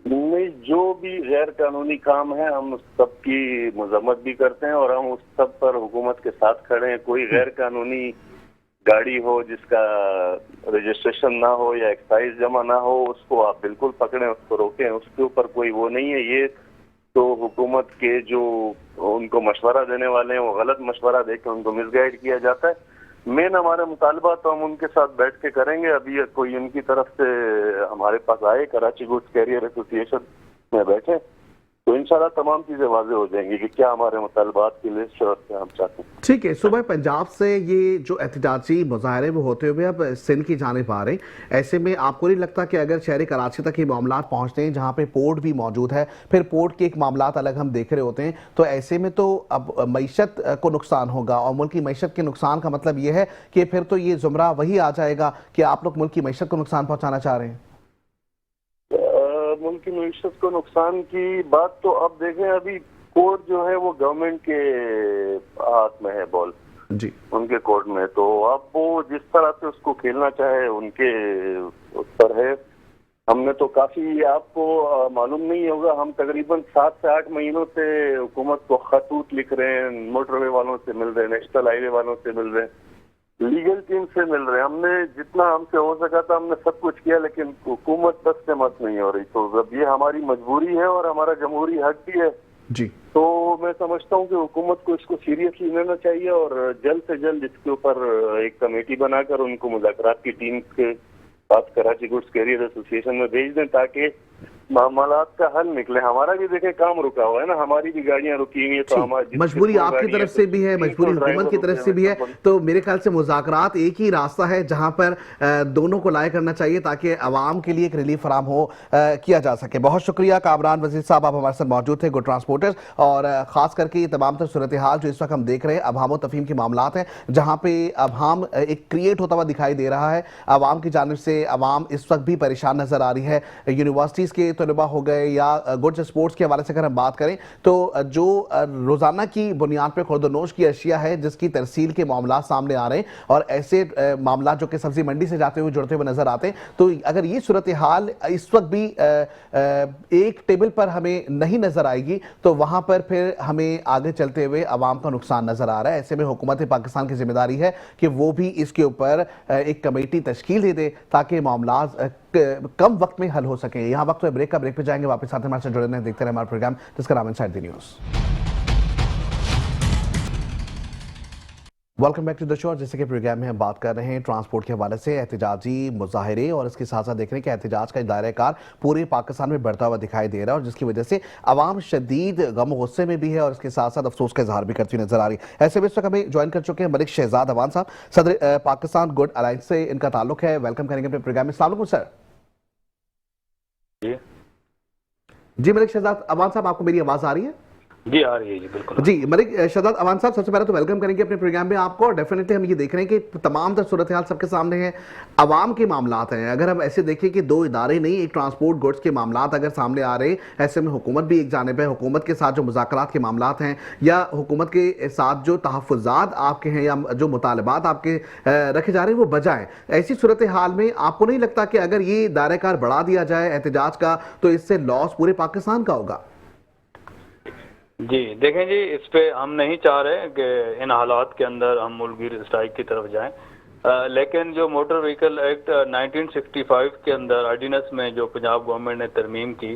नहीं, जो भी गैर कानूनी काम है हम उस सब की मजम्मत भी करते हैं और हम उस सब पर हुकूमत के साथ खड़े हैं। कोई गैर कानूनी गाड़ी हो जिसका रजिस्ट्रेशन ना हो या एक्साइज जमा ना हो, उसको आप बिल्कुल पकड़ें, उसको रोकें, उसके ऊपर कोई वो नहीं है। ये तो हुकूमत के जो उनको मशवरा देने वाले हैं वो गलत मशवरा देकर उनको मिसगाइड किया जाता है। मेन हमारे मुतालबा तो हम उनके साथ बैठ के करेंगे। अभी कोई उनकी तरफ से हमारे पास आए, कराची गुड्स कैरियर एसोसिएशन में बैठे, तो इंशाल्लाह तमाम चीजें वाज़ेह हो जाएंगी कि क्या हमारे मुतालबात की लिस्ट और क्या हम चाहते हैं। ठीक है, सुबह पंजाब से ये जो एहतजाजी मुजाहरे वो होते हुए अब सिंध की जानिब आ रहे हैं, ऐसे में आपको नहीं लगता कि अगर शहर कराची तक ये मामला पहुंचते हैं जहां पे पोर्ट भी मौजूद है, फिर पोर्ट के एक मामला अलग हम देख रहे होते हैं, तो ऐसे में तो अब मईशत को नुकसान होगा और मुल्क की मईशत के नुकसान का मतलब ये है कि फिर तो ये जुमरा वही आ जाएगा कि आप लोग मुल्क की मईशत को नुकसान पहुंचाना चाह रहे हैं। मुल्क की मईशत को नुकसान की बात तो अब देखें, अभी कोर्ट जो है वो गवर्नमेंट के हाथ में है, बॉल जी उनके कोर्ट में, तो अब वो जिस तरह से उसको खेलना चाहे उनके उस पर है। हमने तो काफी, आपको मालूम नहीं होगा, हम तकरीबन 7 से 8 महीनों से हुकूमत को खतूत लिख रहे हैं, मोटरवे वालों से मिल रहे हैं, नेशनल हाईवे वालों से मिल रहे हैं, लीगल टीम से मिल रहे हैं। हमने जितना हमसे हो सका था हमने सब कुछ किया, लेकिन हुकूमत बस से मत नहीं हो रही। तो अब ये हमारी मजबूरी है और हमारा जमहूरी हक भी है जी। तो मैं समझता हूँ कि हुकूमत को इसको सीरियसली लेना चाहिए और जल्द से जल्द इसके ऊपर एक कमेटी बनाकर उनको मुज़ाकरात की टीम के साथ कराची गुड्स कैरियर एसोसिएशन में भेज दें ताकि मामलात का हल निकले। हमारा भी देखे काम रुका हुआ है ना, हमारी भी गाड़ियां रुकी हुई है, तो हमारी मजबूरी आपकी तरफ से भी है, मजबूरी हुकूमत की तरफ से भी है। तो मेरे ख्याल से मुज़ाकरात एक ही रास्ता है जहां पर दोनों को लाए करना चाहिए ताकि आवाम के लिए एक रिलीफ फराम हो किया जा सके। बहुत शुक्रिया कामरान वजीर साहब, आप हमारे साथ मौजूद थे, गुड ट्रांसपोर्टर्स, और खास करके ये तमाम तर सूरत हाल जो इस वक्त हम देख रहे हैं, अभाम व तफहीम के मामला हैं जहाँ पे अभाम एक क्रिएट होता हुआ दिखाई दे रहा है। आवाम की जानिब से आवाम इस वक्त भी परेशान नजर आ रही है। यूनिवर्सिटीज़ के तलबा हो गए या गुड्स स्पोर्ट्स के हवाले से अगर हम बात करें तो जो रोजाना की बुनियाद पर खुर्दनोश की अशिया है जिसकी तरसील के मामला सामने आ रहे हैं और ऐसे मामला जो कि सब्जी मंडी से जाते हुए जुड़ते हुए नजर आते हैं, तो अगर ये सूरत हाल इस वक्त भी एक टेबल पर हमें नहीं नजर आएगी तो वहां पर फिर हमें आगे चलते हुए अवाम का नुकसान नजर आ रहा है। ऐसे में हुकूमत पाकिस्तान की जिम्मेदारी है कि वो भी इसके ऊपर एक कमेटी तश्कील दे दे ताकि मामला कम वक्त में हल हो सके। यहाँ वक्त में ब्रेक पे जाएंगे, वापस आते हमारे साथ जुड़े रहें, देखते रहे हमारा प्रोग्राम जिसका नाम inside the news. Welcome back to the show. जैसे कि प्रोग्राम में हम बात कर रहे हैं ट्रांसपोर्ट के हवाले से एहतजाजी मुजाहरे और इसके साथ साथ देख रहे हैं कि एहतजाज का दायरा पूरे पाकिस्तान में बढ़ता हुआ दिखाई दे रहा है और जिसकी वजह से आवाम शदीद गम गुस्से में भी है और इसके साथ साथ अफसोस का इजहार भी करती नजर आ रही है। ऐसे में इस वक्त हमें ज्वाइन कर चुके हैं मलिक शहजाद अवान साहब, सदर पाकिस्तान गुड अलायंस से इनका ताल्लुक है। वेलकम करेंगे अपने प्रोग्राम में। अस्सलाम वालेकुम सर। जी मलिक शहजाद अवान साहब, आपको मेरी आवाज आ रही है? जी आ रही है जी, बिल्कुल जी। मलिक शहजाद अवान साहब, सबसे पहले तो वेलकम करेंगे अपने प्रोग्राम में आपको। डेफिनेटली हम ये देख रहे हैं कि तमाम तर सूरत हाल सबके सामने है, अवाम के मामलात हैं। अगर हम ऐसे देखें कि दो इदारे नहीं, एक ट्रांसपोर्ट गुड्स के मामलात अगर सामने आ रहे हैं, ऐसे में हुकूमत भी एक जानिब है, हुकूमत के साथ जो मुज़ाकरात के मामलात हैं या हुकूमत के साथ जो तहफ़्फ़ुज़ात आपके हैं या जो मुतालबात आपके रखे जा रहे हैं वो बजाय, ऐसी सूरत हाल में आपको नहीं लगता कि अगर ये दायरा बढ़ा दिया जाए एहतजाज का तो इससे लॉस पूरे पाकिस्तान का होगा? जी देखें जी, इस पे हम नहीं चाह रहे कि इन हालात के अंदर हम मुल्कगीर स्ट्राइक की तरफ जाएं, लेकिन जो मोटर व्हीकल एक्ट 1965 के अंदर ऑर्डिनेंस में जो पंजाब गवर्नमेंट ने तरमीम की,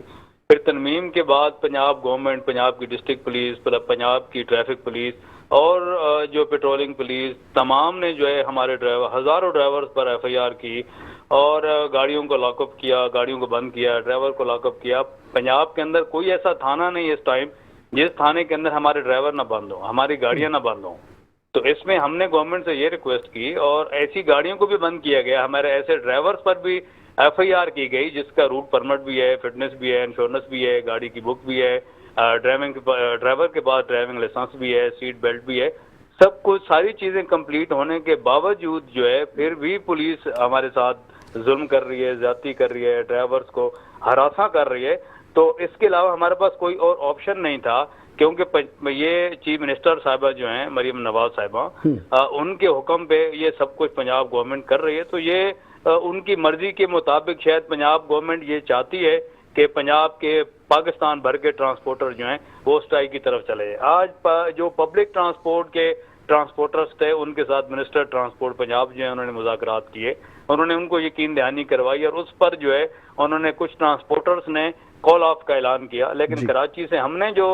फिर तरमीम के बाद पंजाब गवर्नमेंट, पंजाब की डिस्ट्रिक्ट पुलिस, पंजाब की ट्रैफिक पुलिस और जो पेट्रोलिंग पुलिस, तमाम ने जो है हमारे ड्राइवर, हज़ारों ड्राइवर्स पर FIR की और गाड़ियों को लॉकअप किया, गाड़ियों को बंद किया, ड्राइवर को लॉकअप किया। पंजाब के अंदर कोई ऐसा थाना नहीं है इस टाइम जिस थाने के अंदर हमारे ड्राइवर ना बंद हो, हमारी गाड़ियां ना बंद हो। तो इसमें हमने गवर्नमेंट से ये रिक्वेस्ट की और ऐसी गाड़ियों को भी बंद किया गया, हमारे ऐसे ड्राइवर्स पर भी FIR की गई जिसका रूट परमिट भी है, फिटनेस भी है, इंश्योरेंस भी है, गाड़ी की बुक भी है, ड्राइवर के पास ड्राइविंग लाइसेंस भी है, सीट बेल्ट भी है, सब कुछ सारी चीज़ें कंप्लीट होने के बावजूद जो है फिर भी पुलिस हमारे साथ जुल्म कर रही है, ज्यादती कर रही है, ड्राइवर्स को हरासा कर रही है। तो इसके अलावा हमारे पास कोई और ऑप्शन नहीं था, क्योंकि ये चीफ मिनिस्टर साहिबा जो हैं मरियम नवाज साहिबा, उनके हुक्म पे ये सब कुछ पंजाब गवर्नमेंट कर रही है। तो ये उनकी मर्जी के मुताबिक शायद पंजाब गवर्नमेंट ये चाहती है कि पंजाब के पाकिस्तान भर के ट्रांसपोर्टर जो हैं वो स्ट्राइक की तरफ चले। आज जो पब्लिक ट्रांसपोर्ट के ट्रांसपोर्टर्स थे उनके साथ मिनिस्टर ट्रांसपोर्ट पंजाब जो है उन्होंने मुज़ाकरात किए, उन्होंने उनको यकीन दहानी करवाई और उस पर जो है उन्होंने कुछ ट्रांसपोर्टर्स ने कॉल ऑफ का ऐलान किया। लेकिन कराची से हमने जो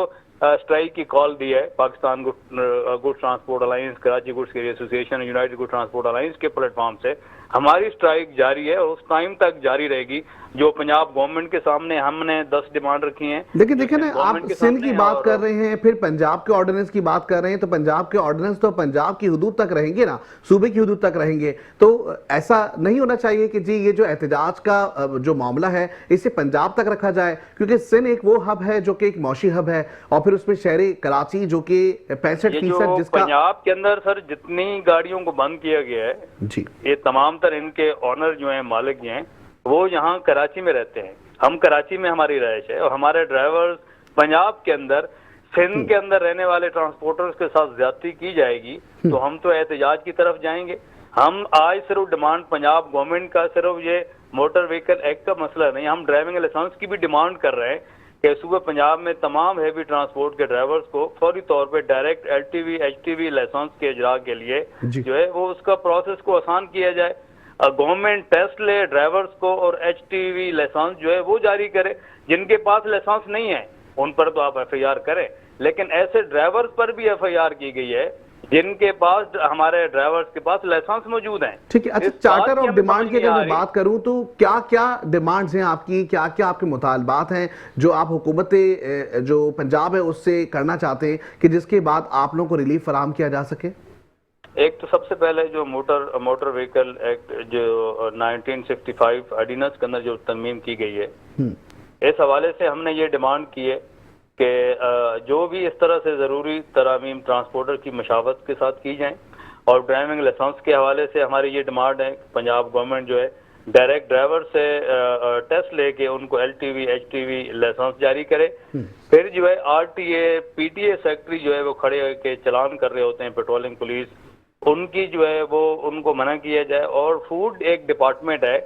स्ट्राइक की कॉल दी है, Pakistan goods transport alliance, Karachi goods carrier association, United goods transport alliance के प्लेटफॉर्म से हमारी स्ट्राइक जारी है और उस टाइम तक जारी रहेगी जो पंजाब गवर्नमेंट के सामने हमने 10 डिमांड रखी हैं। लेकिन देखें ना, आप सिंध की बात कर रहे हैं, फिर पंजाब के ऑर्डिनेंस की बात कर रहे हैं, तो पंजाब के ऑर्डिनेंस तो पंजाब की हुदूद तक रहेंगे ना, सूबे की हुदूद तक रहेंगे। तो ऐसा नहीं होना चाहिए कि जी ये जो एहतजाज का जो मामला है इसे पंजाब तक रखा जाए, क्योंकि सिंध एक वो हब है जो कि एक मौशी हब है और फिर उसमें शहरी कराची जो कि 65% जिसका पंजाब के अंदर सर जितनी गाड़ियों को बंद किया गया है जी, ये तमाम तर इनके ऑनर जो हैं, मालिक जो हैं, वो यहाँ कराची में रहते हैं। हम कराची में हमारी रहायश है और हमारे ड्राइवर्स पंजाब के अंदर, सिंध के अंदर रहने वाले ट्रांसपोर्टर्स के साथ ज्यादती की जाएगी तो हम तो एहतजाज की तरफ जाएंगे। हम आज सिर्फ डिमांड पंजाब गवर्नमेंट का सिर्फ ये मोटर व्हीकल एक्ट का मसला नहीं, हम ड्राइविंग लाइसेंस की भी डिमांड कर रहे हैं कि सूबे पंजाब में तमाम हैवी ट्रांसपोर्ट के ड्राइवर्स को फौरी तौर पे डायरेक्ट LTV HTV लाइसेंस के इजरा के लिए जो है वो उसका प्रोसेस को आसान किया जाए। गवर्नमेंट टेस्ट ले ड्राइवर्स को और HTV लाइसेंस जो है वो जारी करे। जिनके पास लाइसेंस नहीं है उन पर तो आप FIR करें, लेकिन ऐसे ड्राइवर्स पर भी FIR की गई है जिनके पास, हमारे ड्राइवर्स के पास लाइसेंस मौजूद हैं। ठीक है। अच्छा, चार्टर ऑफ डिमांड की अगर मैं बात करूं तो क्या क्या डिमांड्स हैं आपकी, क्या क्या आपके मुतालबात हैं जो आप हुकूमत जो पंजाब है उससे करना चाहते हैं कि जिसके बाद आप लोगों को रिलीफ फराहम किया जा सके? एक तो सबसे पहले जो मोटर व्हीकल एक्ट जो 1965 ऑर्डिनेंस के अंदर जो तरमीम की गई है, इस हवाले से हमने ये डिमांड की है कि जो भी इस तरह से ज़रूरी तरामीम ट्रांसपोर्टर की मशावत के साथ की जाएं और ड्राइविंग लाइसेंस के हवाले से हमारी ये डिमांड है कि पंजाब गवर्नमेंट जो है डायरेक्ट ड्राइवर से टेस्ट लेके उनको LTV HTV लाइसेंस जारी करे। फिर जो है RTA PTA सेक्रेटरी जो है वो खड़े होकर चालान कर रहे होते हैं पेट्रोलिंग पुलिस, उनकी जो है वो उनको मना किया जाए। और फूड एक डिपार्टमेंट है,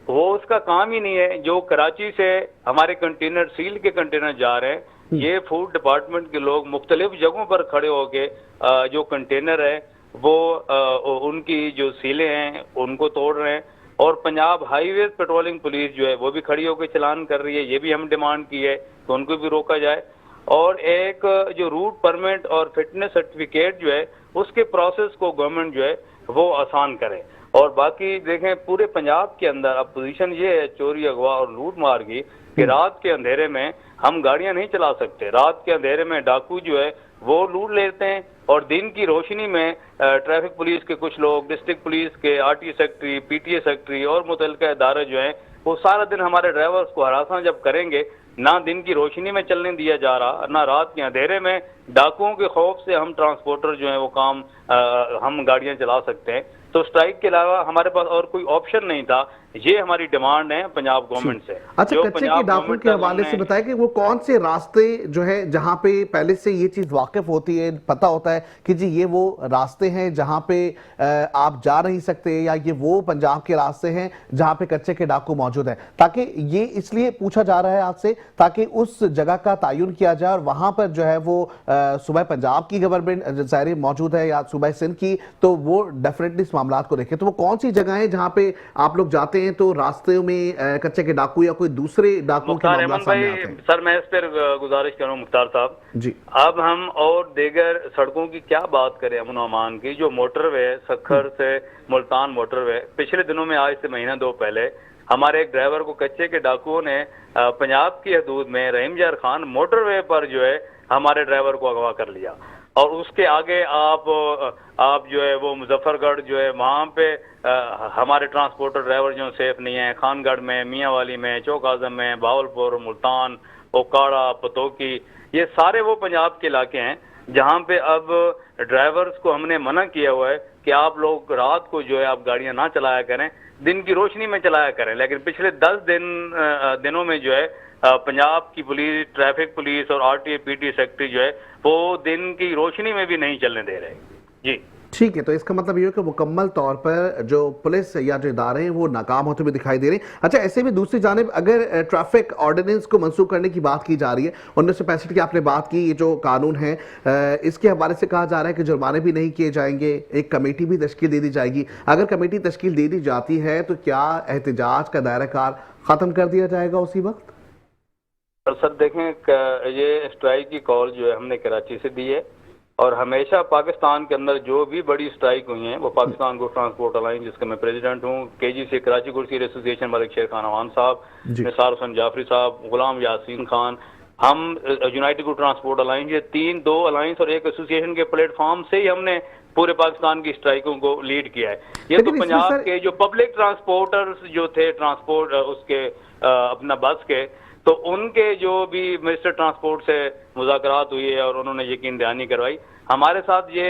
वो उसका काम ही नहीं है। जो कराची से हमारे कंटेनर सील के कंटेनर जा रहे हैं, ये फूड डिपार्टमेंट के लोग मुख्तलिफ जगहों पर खड़े होके जो कंटेनर है वो उनकी जो सीलें हैं उनको तोड़ रहे हैं। और पंजाब हाईवे पेट्रोलिंग पुलिस जो है वो भी खड़ी होकर चालान कर रही है। ये भी हम डिमांड की है तो उनको भी रोका जाए। और एक जो रूट परमिट और फिटनेस सर्टिफिकेट जो है उसके प्रोसेस को गवर्नमेंट जो है वो आसान करे। और बाकी देखें पूरे पंजाब के अंदर अब पोजीशन ये है चोरी अगवा और लूट मार की कि रात के अंधेरे में हम गाड़ियां नहीं चला सकते। रात के अंधेरे में डाकू जो है वो लूट लेते हैं और दिन की रोशनी में ट्रैफिक पुलिस के कुछ लोग, डिस्ट्रिक्ट पुलिस के RT सेक्रेटरी, PTA सेक्रेटरी और मुतल्लिका इदारे जो हैं वो सारा दिन हमारे ड्राइवर्स को हरासा जब करेंगे, ना दिन की रोशनी में चलने दिया जा रहा, ना रात के अंधेरे में, डाकुओं के खौफ से हम ट्रांसपोर्टर जो है वो काम हम गाड़ियां चला सकते हैं। तो स्ट्राइक के अलावा हमारे पास और कोई ऑप्शन नहीं था। ये हमारी डिमांड है पंजाब गवर्नमेंट से। अच्छा, कच्चे के डाकू के हवाले से बताया कि वो कौन से रास्ते जो है जहां पे पहले से ये चीज वाकिफ होती है, पता होता है कि जी ये वो रास्ते हैं जहां पे आप जा नहीं सकते, या ये वो पंजाब के रास्ते हैं जहां पे कच्चे के डाकू मौजूद हैं, ताकि ये इसलिए पूछा जा रहा है आपसे ताकि उस जगह का तयन किया जाए और वहां पर जो है वो सुबह पंजाब की गवर्नमेंट ज़ाहिर मौजूद है या सुबह सिंध की, तो वो डेफिनेटली इस मामला को देखें। तो वो कौन सी जगह है जहां पे आप लोग जाते हैं तो रास्ते में कच्चे के डाकू या कोई दूसरे डाकू के मामला सामने आते हैं? सर मैं इस पर गुजारिश करूं मुख्तार साहब जी, अब हम और दीगर सड़कों की क्या बात करें, अमन अमान की, जो मोटरवे सखर से मुल्तान मोटरवे, पिछले दिनों में आज से महीना दो पहले हमारे एक ड्राइवर को कच्चे के डाकुओं ने पंजाब की हदूद में रहीम जार खान मोटरवे पर जो है हमारे ड्राइवर को अगवा कर लिया। और उसके आगे आप जो है वो मुजफ्फरगढ़ जो है वहाँ पे हमारे ट्रांसपोर्टर ड्राइवर जो सेफ नहीं है, खानगढ़ में, मियांवाली में, चौक आजम में, भावलपुर, मुल्तान, ओकाड़ा, पतोकी, ये सारे वो पंजाब के इलाके हैं जहाँ पे अब ड्राइवर्स को हमने मना किया हुआ है कि आप लोग रात को जो है आप गाड़ियाँ ना चलाया करें, दिन की रोशनी में चलाया करें। लेकिन पिछले 10 दिनों में जो है पंजाब की पुलिस, ट्रैफिक पुलिस और RTA PTA सेक्रेटरी जो है वो दिन की रोशनी में भी नहीं चलने दे रहे। जी ठीक है, तो इसका मतलब ये है कि मुकम्मल तौर पर जो पुलिस या जो इदारे हैं वो नाकाम होते हुए दिखाई दे रहे हैं। अच्छा, ऐसे में दूसरी जानिब अगर ट्रैफिक ऑर्डिनेंस को मंसूख करने की बात की जा रही है, 1965 की आपने बात की, ये जो कानून है इसके हवाले से कहा जा रहा है कि जुर्माने भी नहीं किए जाएंगे, एक कमेटी भी तश्कील दे दी जाएगी। अगर कमेटी तश्कील दे दी जाती है तो क्या एहतजाज का दायरा कार ख़त्म कर दिया जाएगा उसी वक्त? सर देखें, ये स्ट्राइक की कॉल जो है हमने कराची से दी है और हमेशा पाकिस्तान के अंदर जो भी बड़ी स्ट्राइक हुई हैं वो पाकिस्तान गुड ट्रांसपोर्ट अलायंस जिसका मैं प्रेसिडेंट हूँ, KGC कराची गुडसीर एसोसिएशन मलिक शेर खान अवान साहब, निसार हुसैन जाफरी साहब, गुलाम यासीन खान, हम यूनाइटेड गुड ट्रांसपोर्ट अलायंस, ये दो अलायंस और एक एसोसिएशन के प्लेटफॉर्म से ही हमने पूरे पाकिस्तान की स्ट्राइकों को लीड किया है। ये तो पंजाब के जो पब्लिक ट्रांसपोर्टर्स जो थे ट्रांसपोर्ट उसके अपना बस के, तो उनके जो भी मिनिस्टर ट्रांसपोर्ट से मुज़ाकरात हुई है और उन्होंने यकीन दहानी करवाई। हमारे साथ ये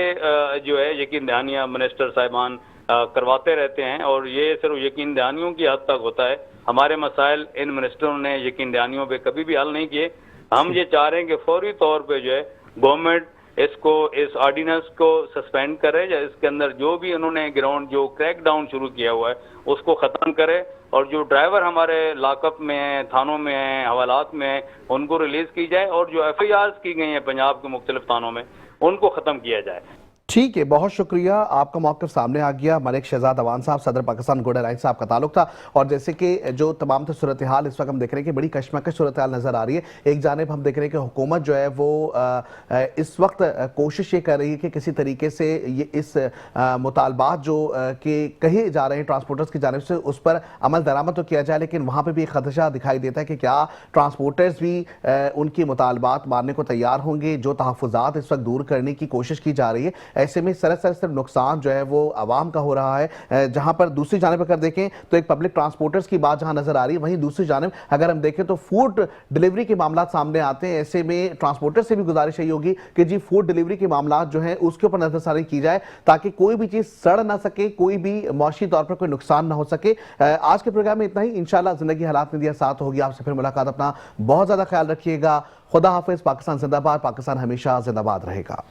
जो है यकीन दहानियाँ मिनिस्टर साहिबान करवाते रहते हैं और ये सिर्फ यकीन दहानियों की हद तक होता है। हमारे मसाइल इन मिनिस्टरों ने यकीन दहानियों पे कभी भी हल नहीं किए। हम ये चाह रहे हैं कि फौरी तौर पे जो है गवर्नमेंट इस ऑर्डिनेंस को सस्पेंड करे या इसके अंदर जो भी उन्होंने ग्राउंड जो क्रैक डाउन शुरू किया हुआ है उसको ख़त्म करे और जो ड्राइवर हमारे लाकअप में हैं, थानों में हैं, हवालात में हैं, उनको रिलीज़ की जाए और जो FIRs की गई हैं पंजाब के मुख्तलिफ थानों में उनको ख़त्म किया जाए। ठीक है, बहुत शुक्रिया, आपका मौक़िफ़ सामने आ गया। मलिक शहजाद अवान साहब, सदर पाकिस्तान गुड अलायंस से आपका ताल्लुक था। और जैसे कि जो तमाम सूरत हाल इस वक्त हम देख रहे हैं कि बड़ी कशमकश सूरत हाल नज़र आ रही है। एक जानिब हम देख रहे हैं कि हुकूमत जो है वो इस वक्त कोशिश ये कर रही है कि किसी तरीके से ये इस मुतालबात जो कि कहे जा रहे हैं ट्रांसपोर्टर्स की जानिब से उस पर अमल दरामद तो किया जाए, लेकिन वहाँ पर भी एक खदशा दिखाई देता है कि क्या ट्रांसपोर्टर्स भी उनकी मुतालबात मानने को तैयार होंगे। जो तहफ़्फ़ुज़ात इस वक्त दूर करने की कोशिश की जा रही है ऐसे में सिर्फ नुकसान जो है वो आवाम का हो रहा है। जहां पर दूसरी जानिब अगर देखें तो एक पब्लिक ट्रांसपोर्टर्स की बात जहां नजर आ रही है, वहीं दूसरी जानिब अगर हम देखें तो फूड डिलीवरी के मामला सामने आते हैं। ऐसे में ट्रांसपोर्टर से भी गुजारिश यही होगी कि जी फूड डिलीवरी के मामला जो है उसके ऊपर नजरसानी की जाए ताकि कोई भी चीज सड़ ना सके, कोई भी मौशी तौर पर कोई नुकसान ना हो सके। आज के प्रोग्राम में इतना ही। इंशाल्लाह जिंदगी हालात में दिया साथ होगी। आपसे फिर मुलाकात। अपना बहुत ज्यादा ख्याल रखिएगा। खुदा हाफिज। पाकिस्तान जिंदाबाद। पाकिस्तान हमेशा जिंदाबाद रहेगा।